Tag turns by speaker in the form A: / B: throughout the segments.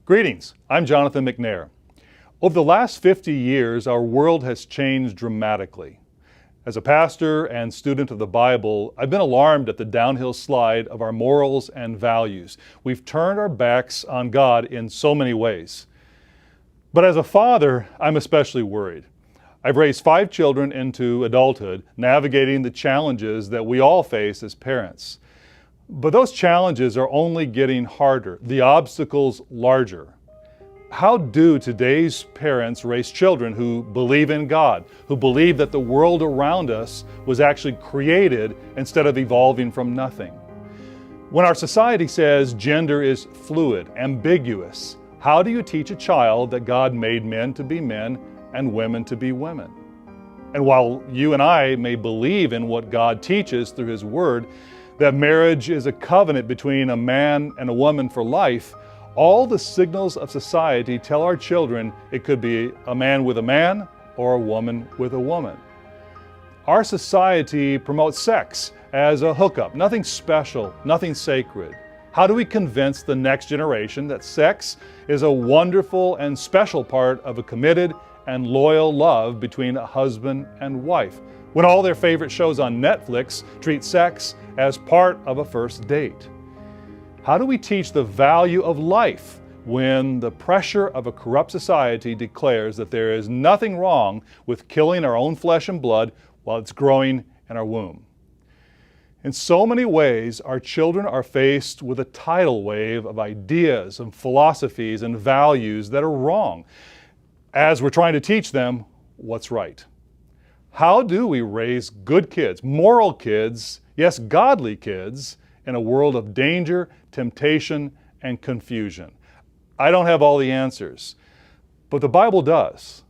A: Greetings, I'm Jonathan McNair. Over the last 50 years, our world has changed dramatically. As a pastor and student of the Bible, I've been alarmed at the downhill slide of our morals and values. We've turned our backs on God in so many ways. But as a father, I'm especially worried. I've raised 5 children into adulthood, navigating the challenges that we all face as parents. But those challenges are only getting harder, the obstacles larger. How do today's parents raise children who believe in God, who believe that the world around us was actually created instead of evolving from nothing? When our society says gender is fluid, ambiguous, how do you teach a child that God made men to be men and women to be women? And while you and I may believe in what God teaches through His Word, that marriage is a covenant between a man and a woman for life, all the signals of society tell our children it could be a man with a man or a woman with a woman. Our society promotes sex as a hookup, nothing special, nothing sacred. How do we convince the next generation that sex is a wonderful and special part of a committed and loyal love between a husband and wife, when all their favorite shows on Netflix treat sex as part of a first date? How do we teach the value of life when the pressure of a corrupt society declares that there is nothing wrong with killing our own flesh and blood while it's growing in our womb? In so many ways, our children are faced with a tidal wave of ideas and philosophies and values that are wrong, as we're trying to teach them what's right. How do we raise good kids, moral kids, yes, godly kids, in a world of danger, temptation, and confusion? I don't have all the answers, but the Bible does.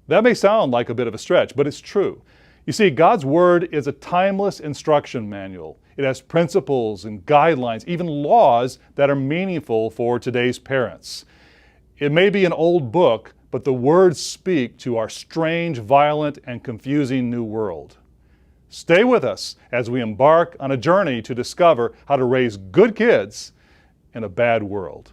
A: That may sound like a bit of a stretch, but it's true. You see, God's Word is a timeless instruction manual. It has principles and guidelines, even laws that are meaningful for today's parents. It may be an old book, but the words speak to our strange, violent, and confusing new world. Stay with us as we embark on a journey to discover how to raise good kids in a bad world.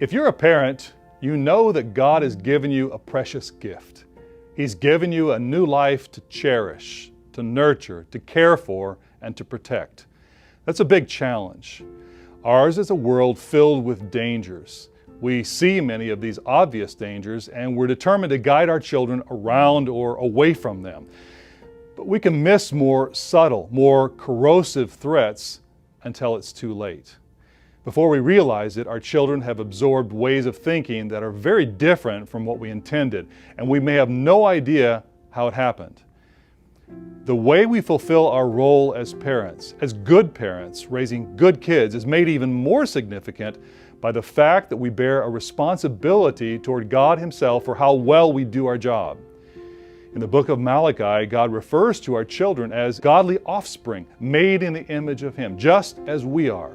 A: If you're a parent, you know that God has given you a precious gift. He's given you a new life to cherish, to nurture, to care for, and to protect. That's a big challenge. Ours is a world filled with dangers. We see many of these obvious dangers, and we're determined to guide our children around or away from them. But we can miss more subtle, more corrosive threats until it's too late. Before we realize it, our children have absorbed ways of thinking that are very different from what we intended, and we may have no idea how it happened. The way we fulfill our role as parents, as good parents, raising good kids, is made even more significant by the fact that we bear a responsibility toward God Himself for how well we do our job. In the book of Malachi, God refers to our children as godly offspring, made in the image of Him, just as we are.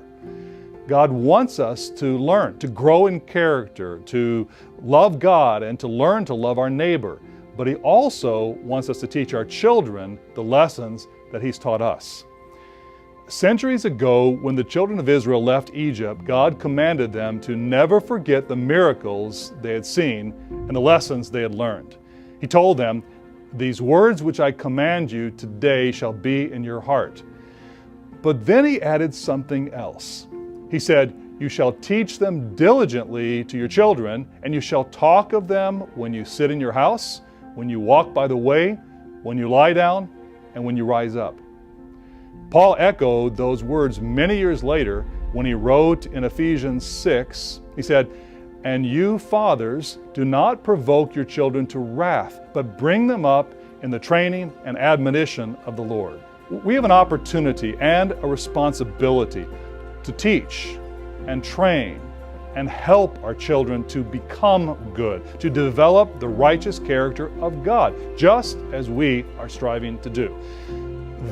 A: God wants us to learn, to grow in character, to love God, and to learn to love our neighbor. But He also wants us to teach our children the lessons that He's taught us. Centuries ago, when the children of Israel left Egypt, God commanded them to never forget the miracles they had seen and the lessons they had learned. He told them, "These words which I command you today shall be in your heart." But then He added something else. He said, "You shall teach them diligently to your children, and you shall talk of them when you sit in your house, when you walk by the way, when you lie down, and when you rise up." Paul echoed those words many years later when he wrote in Ephesians 6, he said, "And you fathers, do not provoke your children to wrath, but bring them up in the training and admonition of the Lord." We have an opportunity and a responsibility to teach and train and help our children to become good, to develop the righteous character of God, just as we are striving to do.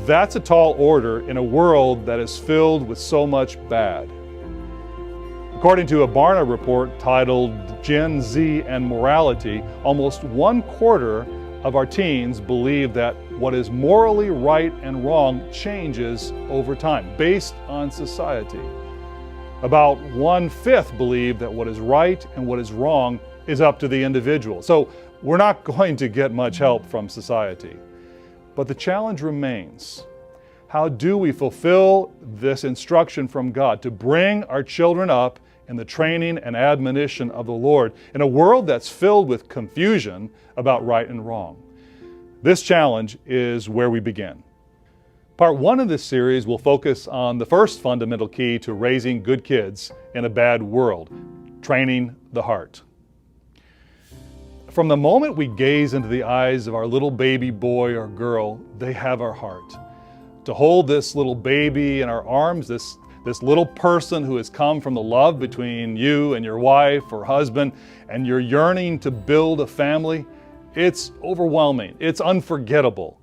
A: That's a tall order in a world that is filled with so much bad. According to a Barna report titled Gen Z and Morality, almost 1/4 of our teens believe that what is morally right and wrong changes over time, based on society. About 1/5 believe that what is right and what is wrong is up to the individual. So we're not going to get much help from society. But the challenge remains. How do we fulfill this instruction from God to bring our children up in the training and admonition of the Lord in a world that's filled with confusion about right and wrong? This challenge is where we begin. Part 1 of this series will focus on the first fundamental key to raising good kids in a bad world, training the heart. From the moment we gaze into the eyes of our little baby boy or girl, they have our heart. To hold this little baby in our arms, this little person who has come from the love between you and your wife or husband, and you're yearning to build a family, it's overwhelming. It's unforgettable.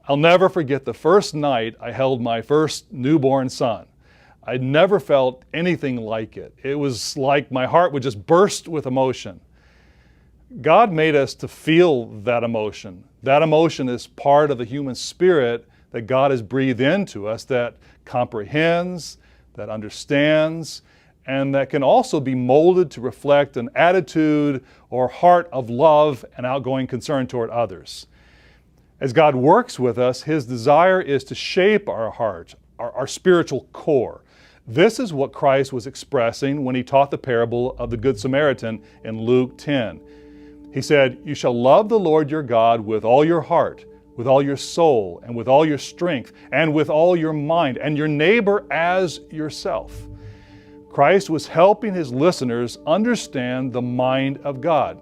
A: I'll never forget the first night I held my first newborn son. I'd never felt anything like it. It was like my heart would just burst with emotion. God made us to feel that emotion. That emotion is part of the human spirit that God has breathed into us, that comprehends, that understands, and that can also be molded to reflect an attitude or heart of love and outgoing concern toward others. As God works with us, His desire is to shape our heart, our spiritual core. This is what Christ was expressing when He taught the parable of the Good Samaritan in Luke 10. He said, "You shall love the Lord your God with all your heart, with all your soul, and with all your strength, and with all your mind, and your neighbor as yourself." Christ was helping His listeners understand the mind of God,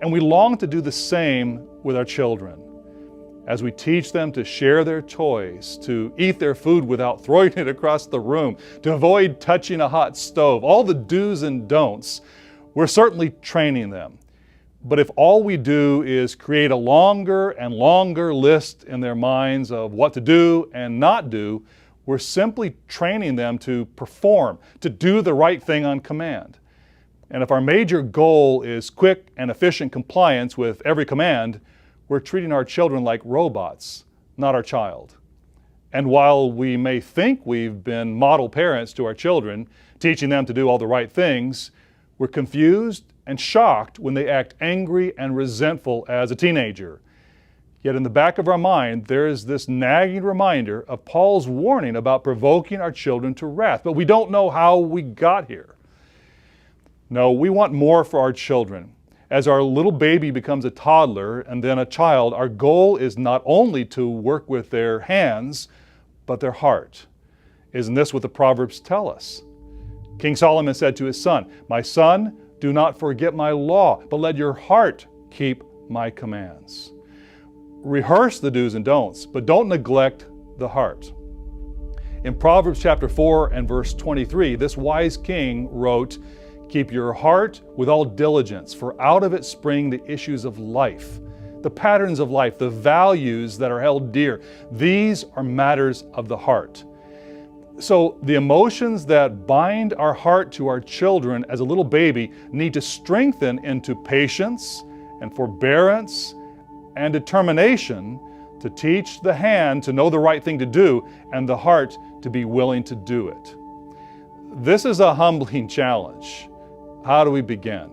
A: and we long to do the same with our children. As we teach them to share their toys, to eat their food without throwing it across the room, to avoid touching a hot stove, all the do's and don'ts, we're certainly training them. But if all we do is create a longer and longer list in their minds of what to do and not do, we're simply training them to perform, to do the right thing on command. And if our major goal is quick and efficient compliance with every command, we're treating our children like robots, not our child. And while we may think we've been model parents to our children, teaching them to do all the right things, we're confused and shocked when they act angry and resentful as a teenager. Yet in the back of our mind, there is this nagging reminder of Paul's warning about provoking our children to wrath, but we don't know how we got here. No, we want more for our children. As our little baby becomes a toddler and then a child, our goal is not only to work with their hands, but their heart. Isn't this what the Proverbs tell us? King Solomon said to his son, "My son, do not forget my law, but let your heart keep my commands." Rehearse the do's and don'ts, but don't neglect the heart. In Proverbs chapter 4 and verse 23, this wise king wrote, "Keep your heart with all diligence, for out of it spring the issues of life." The patterns of life, the values that are held dear, these are matters of the heart. So the emotions that bind our heart to our children as a little baby need to strengthen into patience and forbearance and determination to teach the hand to know the right thing to do and the heart to be willing to do it. This is a humbling challenge. How do we begin?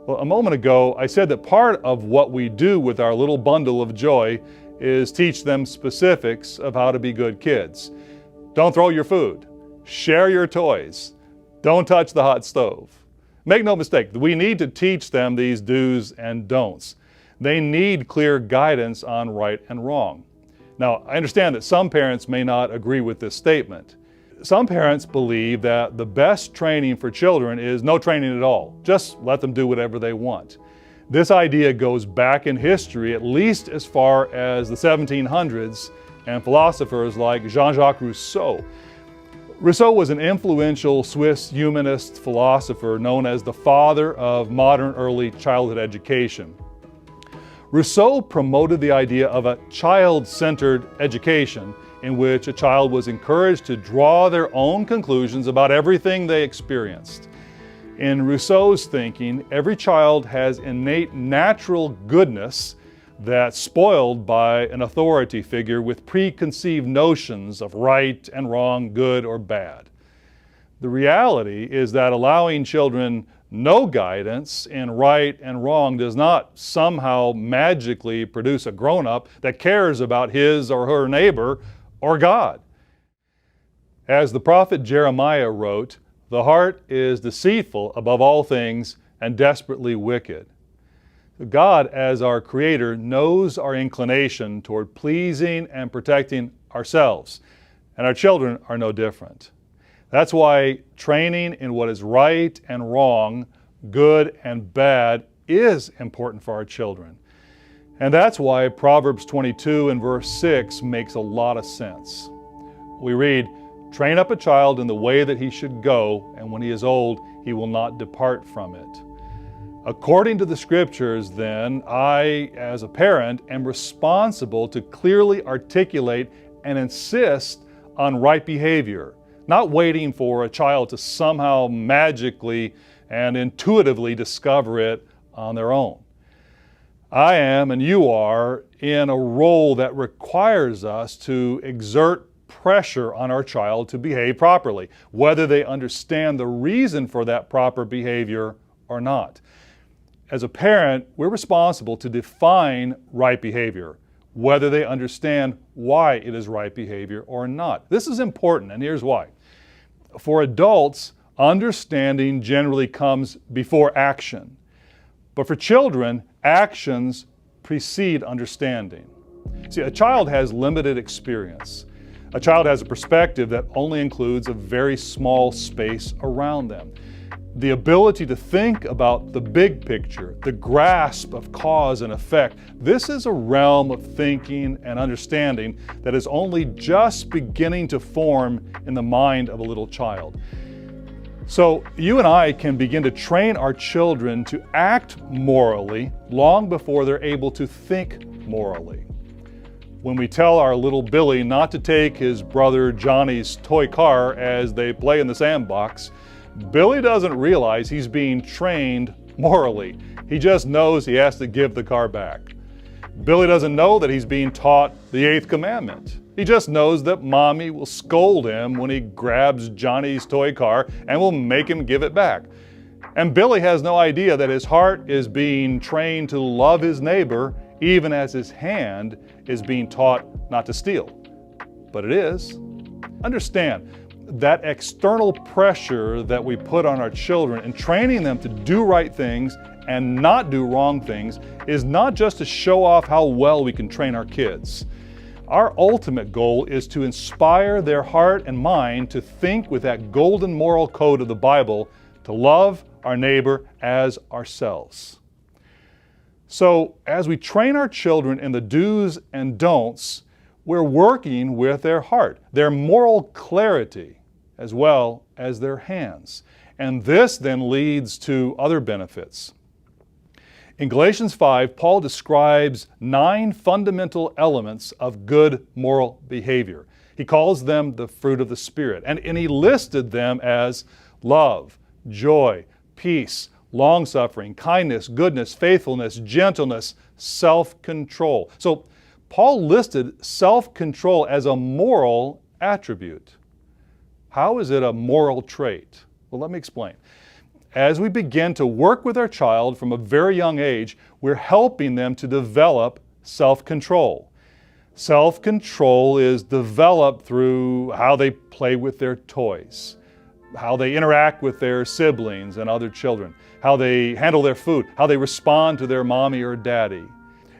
A: Well, a moment ago, I said that part of what we do with our little bundle of joy is teach them specifics of how to be good kids. Don't throw your food. Share your toys. Don't touch the hot stove. Make no mistake, we need to teach them these do's and don'ts. They need clear guidance on right and wrong. Now, I understand that some parents may not agree with this statement. Some parents believe that the best training for children is no training at all. Just let them do whatever they want. This idea goes back in history at least as far as the 1700s and philosophers like Jean-Jacques Rousseau. Rousseau was an influential Swiss humanist philosopher known as the father of modern early childhood education. Rousseau promoted the idea of a child-centered education in which a child was encouraged to draw their own conclusions about everything they experienced. In Rousseau's thinking, every child has innate natural goodness that's spoiled by an authority figure with preconceived notions of right and wrong, good or bad. The reality is that allowing children no guidance in right and wrong does not somehow magically produce a grown-up that cares about his or her neighbor or God. As the prophet Jeremiah wrote, "The heart is deceitful above all things and desperately wicked." God, as our Creator, knows our inclination toward pleasing and protecting ourselves, and our children are no different. That's why training in what is right and wrong, good and bad, is important for our children. And that's why Proverbs 22 and verse 6 makes a lot of sense. We read, "Train up a child in the way that he should go, and when he is old, he will not depart from it." According to the Scriptures, then, I, as a parent, am responsible to clearly articulate and insist on right behavior, not waiting for a child to somehow magically and intuitively discover it on their own. I am, and you are, in a role that requires us to exert pressure on our child to behave properly, whether they understand the reason for that proper behavior or not. As a parent, we're responsible to define right behavior, whether they understand why it is right behavior or not. This is important, and here's why. For adults, understanding generally comes before action. But for children, actions precede understanding. See, a child has limited experience. A child has a perspective that only includes a very small space around them. The ability to think about the big picture, the grasp of cause and effect, this is a realm of thinking and understanding that is only just beginning to form in the mind of a little child. So you and I can begin to train our children to act morally long before they're able to think morally. When we tell our little Billy not to take his brother Johnny's toy car as they play in the sandbox, Billy doesn't realize he's being trained morally. He just knows he has to give the car back. Billy doesn't know that he's being taught the 8th commandment. He just knows that Mommy will scold him when he grabs Johnny's toy car and will make him give it back. And Billy has no idea that his heart is being trained to love his neighbor even as his hand is being taught not to steal. But it is. Understand, that external pressure that we put on our children and training them to do right things and not do wrong things is not just to show off how well we can train our kids. Our ultimate goal is to inspire their heart and mind to think with that golden moral code of the Bible, to love our neighbor as ourselves. So as we train our children in the do's and don'ts, we're working with their heart, their moral clarity, as well as their hands. And this then leads to other benefits. In Galatians 5, Paul describes 9 fundamental elements of good moral behavior. He calls them the fruit of the Spirit, and he listed them as love, joy, peace, long-suffering, kindness, goodness, faithfulness, gentleness, self-control. So Paul listed self-control as a moral attribute. How is it a moral trait? Well, let me explain. As we begin to work with our child from a very young age, we're helping them to develop self-control. Self-control is developed through how they play with their toys, how they interact with their siblings and other children, how they handle their food, how they respond to their mommy or daddy.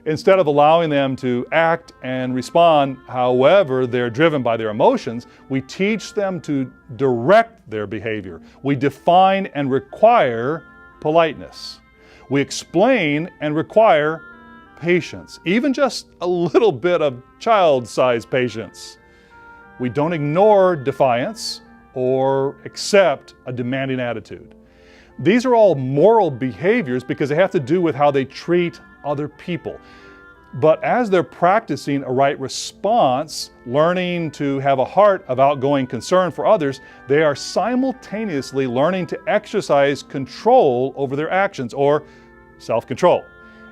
A: Instead of allowing them to act and respond however they're driven by their emotions, we teach them to direct their behavior. We define and require politeness. We explain and require patience, even just a little bit of child-sized patience. We don't ignore defiance or accept a demanding attitude. These are all moral behaviors because they have to do with how they treat other people. But as they're practicing a right response, learning to have a heart of outgoing concern for others, they are simultaneously learning to exercise control over their actions, or self-control.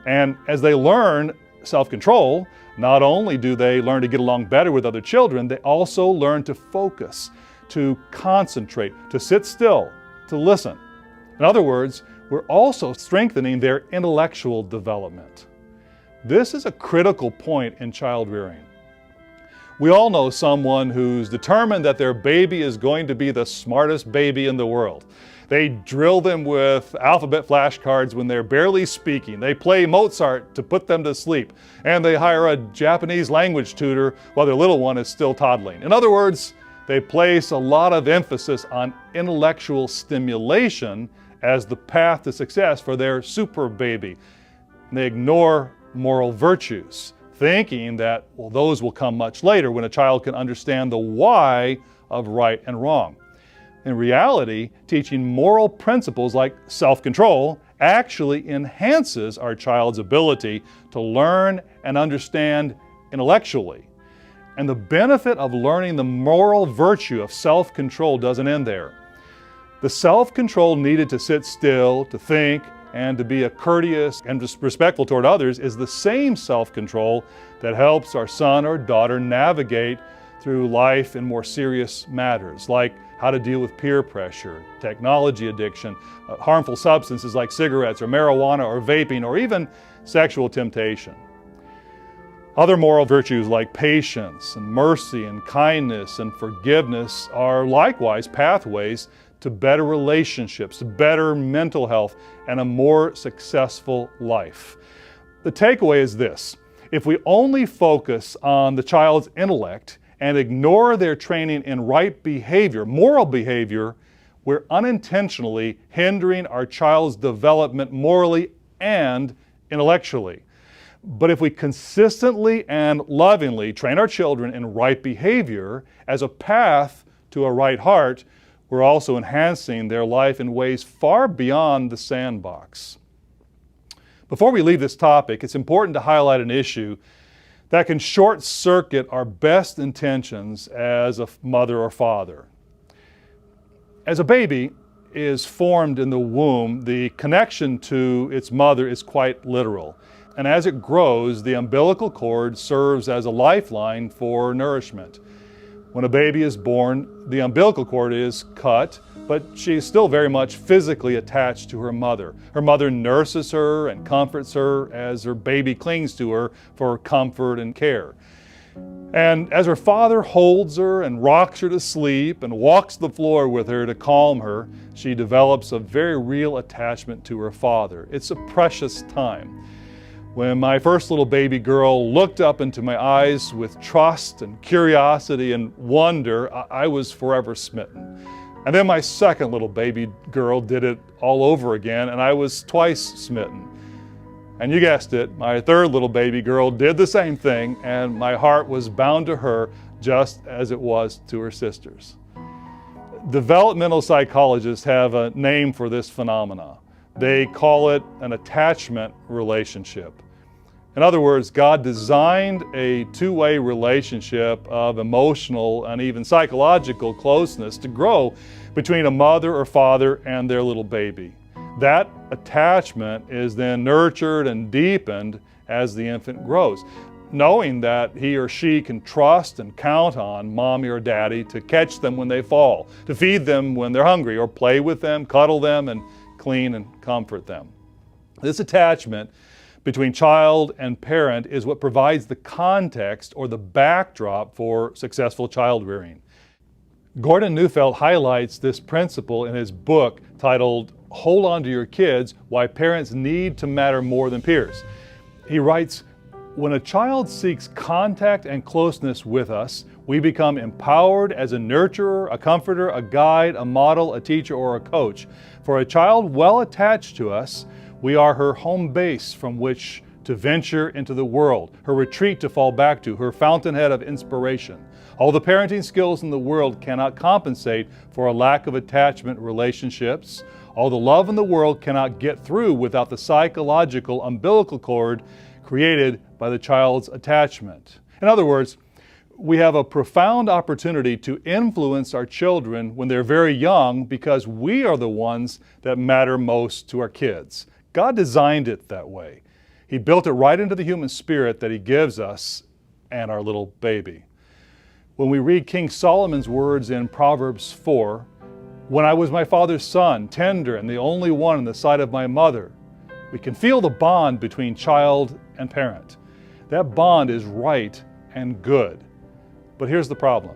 A: And as they learn self-control, not only do they learn to get along better with other children, they also learn to focus, to concentrate, to sit still, to listen. In other words, we're also strengthening their intellectual development. This is a critical point in child rearing. We all know someone who's determined that their baby is going to be the smartest baby in the world. They drill them with alphabet flashcards when they're barely speaking. They play Mozart to put them to sleep. And they hire a Japanese language tutor while their little one is still toddling. In other words, they place a lot of emphasis on intellectual stimulation as the path to success for their super baby. And they ignore moral virtues, thinking that, well, those will come much later when a child can understand the why of right and wrong. In reality, teaching moral principles like self-control actually enhances our child's ability to learn and understand intellectually. And the benefit of learning the moral virtue of self-control doesn't end there. The self-control needed to sit still, to think, and to be courteous and respectful toward others is the same self-control that helps our son or daughter navigate through life in more serious matters, like how to deal with peer pressure, technology addiction, harmful substances like cigarettes or marijuana or vaping, or even sexual temptation. Other moral virtues like patience and mercy and kindness and forgiveness are likewise pathways to better relationships, better mental health, and a more successful life. The takeaway is this: if we only focus on the child's intellect and ignore their training in right behavior, moral behavior, we're unintentionally hindering our child's development morally and intellectually. But if we consistently and lovingly train our children in right behavior as a path to a right heart, we're also enhancing their life in ways far beyond the sandbox. Before we leave this topic, it's important to highlight an issue that can short-circuit our best intentions as a mother or father. As a baby is formed in the womb, the connection to its mother is quite literal. And as it grows, the umbilical cord serves as a lifeline for nourishment. When a baby is born, the umbilical cord is cut, but she is still very much physically attached to her mother. Her mother nurses her and comforts her as her baby clings to her for comfort and care. And as her father holds her and rocks her to sleep and walks the floor with her to calm her, she develops a very real attachment to her father. It's a precious time. When my first little baby girl looked up into my eyes with trust and curiosity and wonder, I was forever smitten. And then my second little baby girl did it all over again, and I was twice smitten. And you guessed it, my third little baby girl did the same thing, and my heart was bound to her just as it was to her sisters. Developmental psychologists have a name for this phenomena. They call it an attachment relationship. In other words, God designed a two-way relationship of emotional and even psychological closeness to grow between a mother or father and their little baby. That attachment is then nurtured and deepened as the infant grows, knowing that he or she can trust and count on mommy or daddy to catch them when they fall, to feed them when they're hungry, or play with them, cuddle them, and clean and comfort them. This attachment between child and parent is what provides the context or the backdrop for successful child rearing. Gordon Neufeld highlights this principle in his book titled "Hold On to Your Kids: Why Parents Need to Matter More Than Peers." He writes, "When a child seeks contact and closeness with us, we become empowered as a nurturer, a comforter, a guide, a model, a teacher, or a coach. For a child well attached to us, we are her home base from which to venture into the world, her retreat to fall back to, her fountainhead of inspiration. All the parenting skills in the world cannot compensate for a lack of attachment relationships. All the love in the world cannot get through without the psychological umbilical cord created by the child's attachment. In other words, we have a profound opportunity to influence our children when they're very young because we are the ones that matter most to our kids. God designed it that way. He built it right into the human spirit that He gives us and our little baby. When we read King Solomon's words in Proverbs 4, "When I was my father's son, tender and the only one in the sight of my mother," we can feel the bond between child and parent. That bond is right and good. But here's the problem.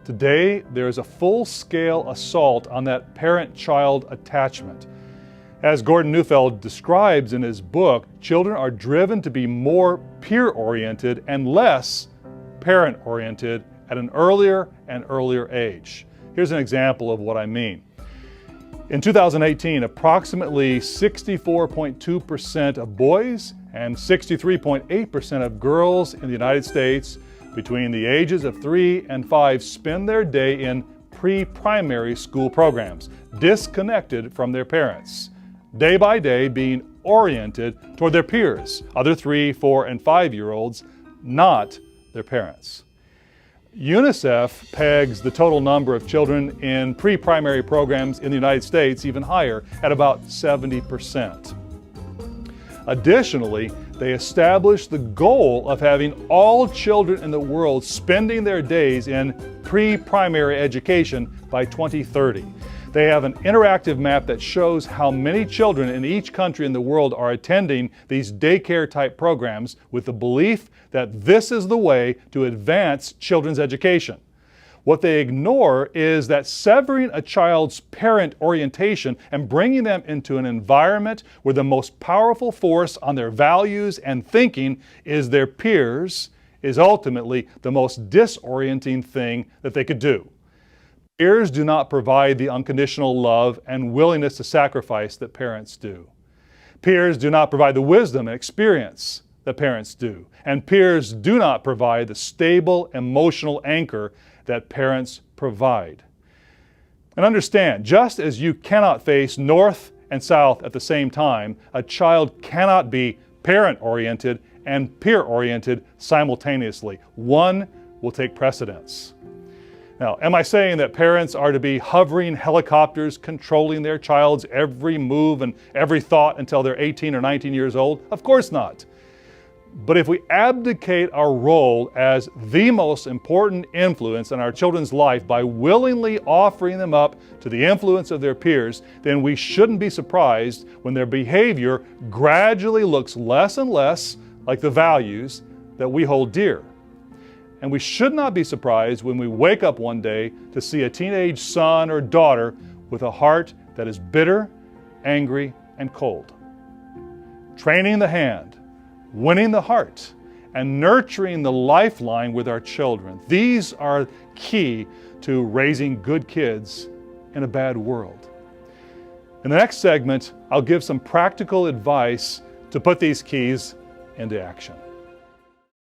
A: Today, there is a full-scale assault on that parent-child attachment. As Gordon Neufeld describes in his book, children are driven to be more peer-oriented and less parent-oriented at an earlier and earlier age. Here's an example of what I mean. In 2018, approximately 64.2% of boys and 63.8% of girls in the United States between the ages of 3 and 5 spend their day in pre-primary school programs, disconnected from their parents, day by day being oriented toward their peers, other 3, 4, and 5-year-olds, not their parents. UNICEF pegs the total number of children in pre-primary programs in the United States even higher, at about 70%. Additionally, they established the goal of having all children in the world spending their days in pre-primary education by 2030. They have an interactive map that shows how many children in each country in the world are attending these daycare-type programs with the belief that this is the way to advance children's education. What they ignore is that severing a child's parent orientation and bringing them into an environment where the most powerful force on their values and thinking is their peers is ultimately the most disorienting thing that they could do. Peers do not provide the unconditional love and willingness to sacrifice that parents do. Peers do not provide the wisdom and experience that parents do. And peers do not provide the stable emotional anchor that parents provide. And understand, just as you cannot face north and south at the same time, a child cannot be parent-oriented and peer-oriented simultaneously. One will take precedence. Now, am I saying that parents are to be hovering helicopters controlling their child's every move and every thought until they're 18 or 19 years old? Of course not. But if we abdicate our role as the most important influence in our children's life by willingly offering them up to the influence of their peers, then we shouldn't be surprised when their behavior gradually looks less and less like the values that we hold dear. And we should not be surprised when we wake up one day to see a teenage son or daughter with a heart that is bitter, angry, and cold. Training the hand, winning the heart, and nurturing the lifeline with our children. These are key to raising good kids in a bad world. In the next segment, I'll give some practical advice to put these keys into action.